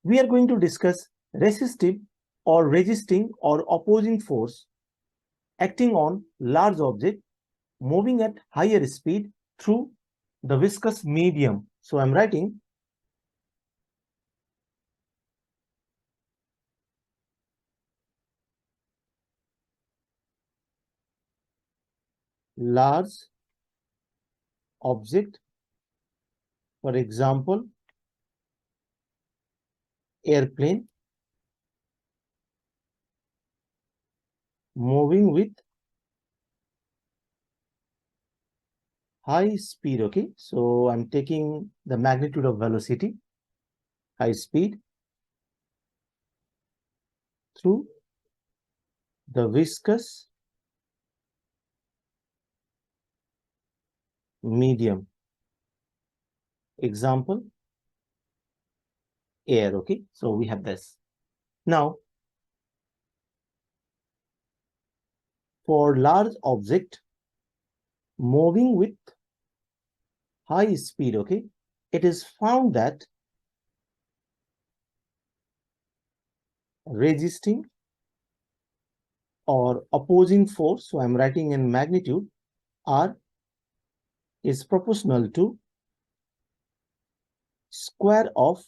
We are going to discuss resistive or resisting or opposing force acting on large object moving at higher speed through the viscous medium. So I'm writing large object, for example, airplane moving with high speed. Okay, so I'm taking the magnitude of velocity, high speed, through the viscous medium. Example, air. Okay, so we have this. Now, for large object moving with high speed, okay, it is found that resisting or opposing force, so I'm writing in magnitude, R is proportional to square of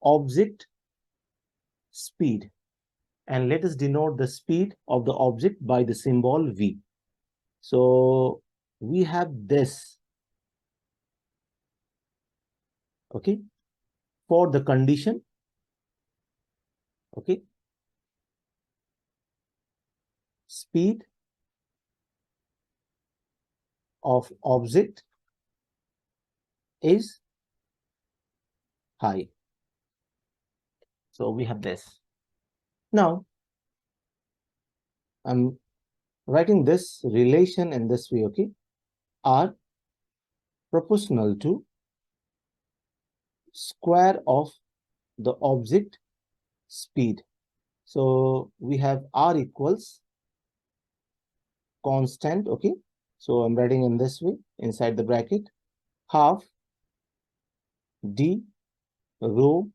object speed. And let us denote the speed of the object by the symbol V. So we have this, okay, for the condition, okay, speed of object is high. So we have this. Now, I'm writing this relation in this way, okay, R proportional to square of the object speed. So we have R equals constant, okay, so I'm writing in this way inside the bracket, half d rho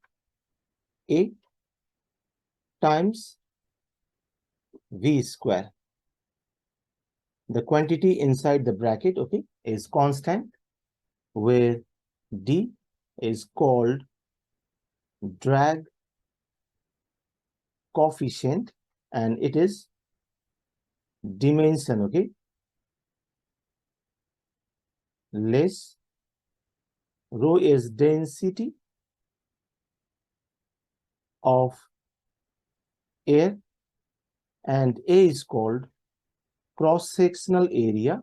a times v square. The quantity inside the bracket, okay, is constant, where d is called drag coefficient and it is dimension, okay, less, rho is density of air, and A is called cross-sectional area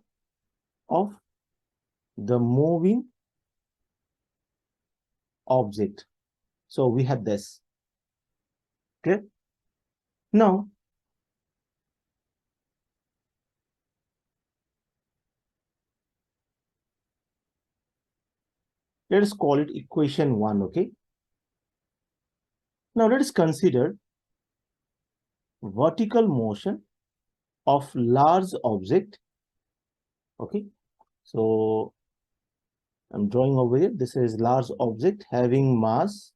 of the moving object. So we have this. Okay. Now, let us call it equation 1, okay? Now let us consider vertical motion of large object, okay? So I'm drawing over here. This is large object having mass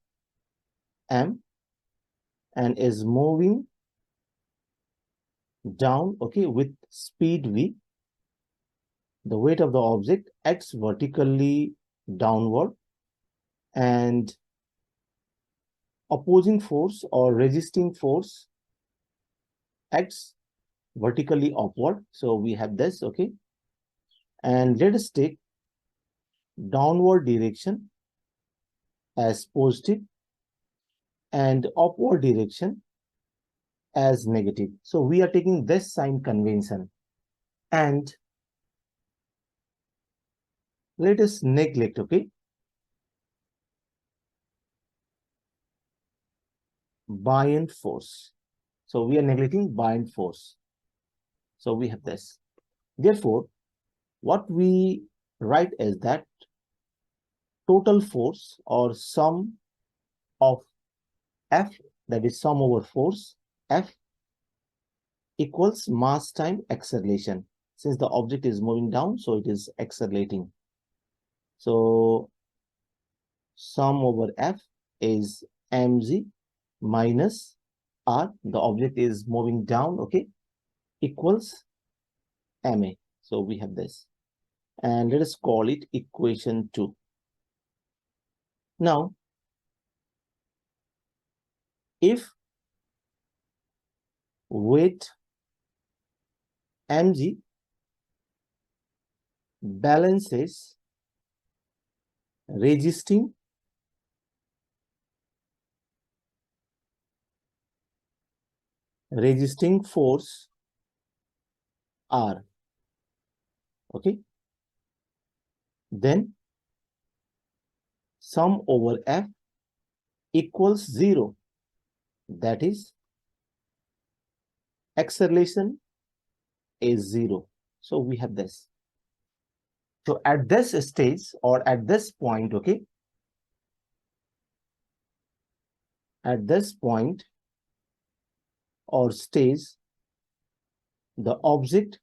m and is moving down, okay, with speed v. The weight of the object acts vertically downward, and opposing force or resisting force acts vertically upward. So we have this, okay, and let us take downward direction as positive and upward direction as negative. So we are taking this sign convention, and let us neglect, okay, buoyant force. So we are neglecting buoyant force. So we have this. Therefore, what we write is that total force or sum of F, that is sum over force, F equals mass time acceleration. Since the object is moving down, so it is accelerating. So sum over F is mg minus r, the object is moving down, okay, equals ma. So we have this. And let us call it equation 2. Now, if weight mg balances resisting force R, okay, then sum over F equals 0. That is, acceleration is 0. So we have this. So at this stage or at this point, okay, at this point or stage, the object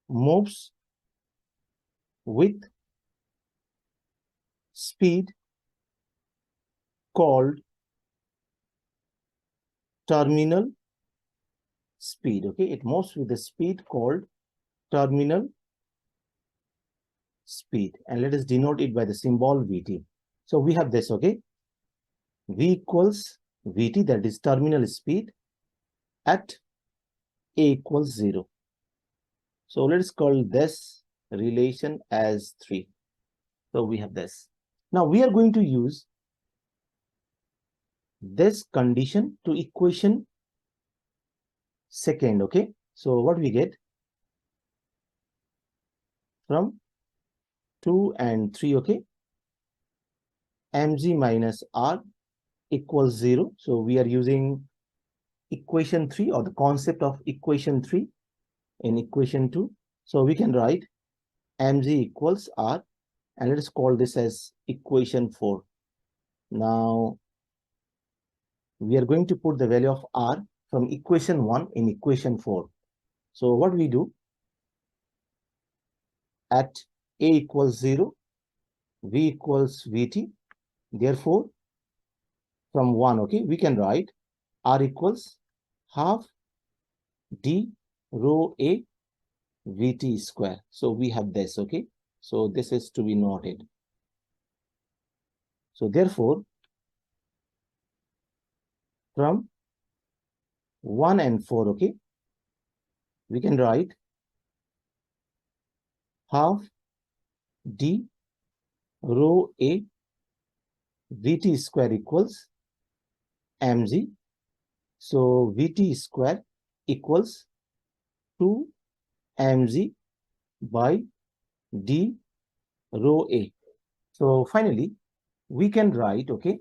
moves with speed called terminal speed, okay, it moves with the speed called terminal speed, and let us denote it by the symbol Vt. So we have this, okay, V equals Vt, that is terminal speed at A equals 0. So let's call this relation as 3. So we have this. Now we are going to use this condition to equation 2, okay. So what we get from 2 and 3, okay, mg minus r equals 0. So we are using equation 3 or the concept of equation 3 in equation 2. So we can write mg equals r, and let us call this as equation 4. Now we are going to put the value of r from equation 1 in equation 4. So what we do, at a equals 0, v equals vt. Therefore, from 1, okay, we can write r equals half d rho a vt square. So we have this, okay. So this is to be noted. So therefore, from 1 and 4, okay, we can write half d rho a vt square equals mg. So vt square equals 2 mg by d rho a. So finally, we can write, okay,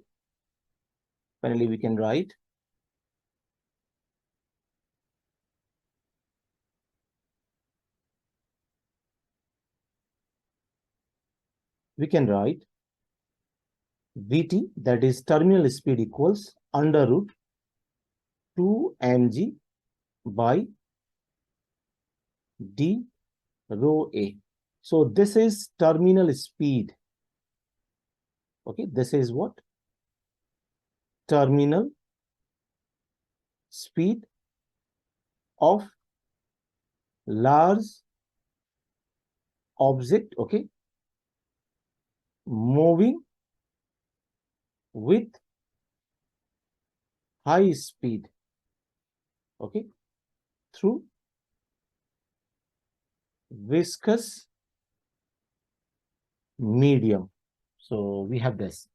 finally we can write Vt, that is terminal speed, equals under root 2 mg by d rho a. So this is terminal speed. Okay, this is what? Terminal speed of large object, okay, moving with high speed, okay, through viscous medium. So we have this.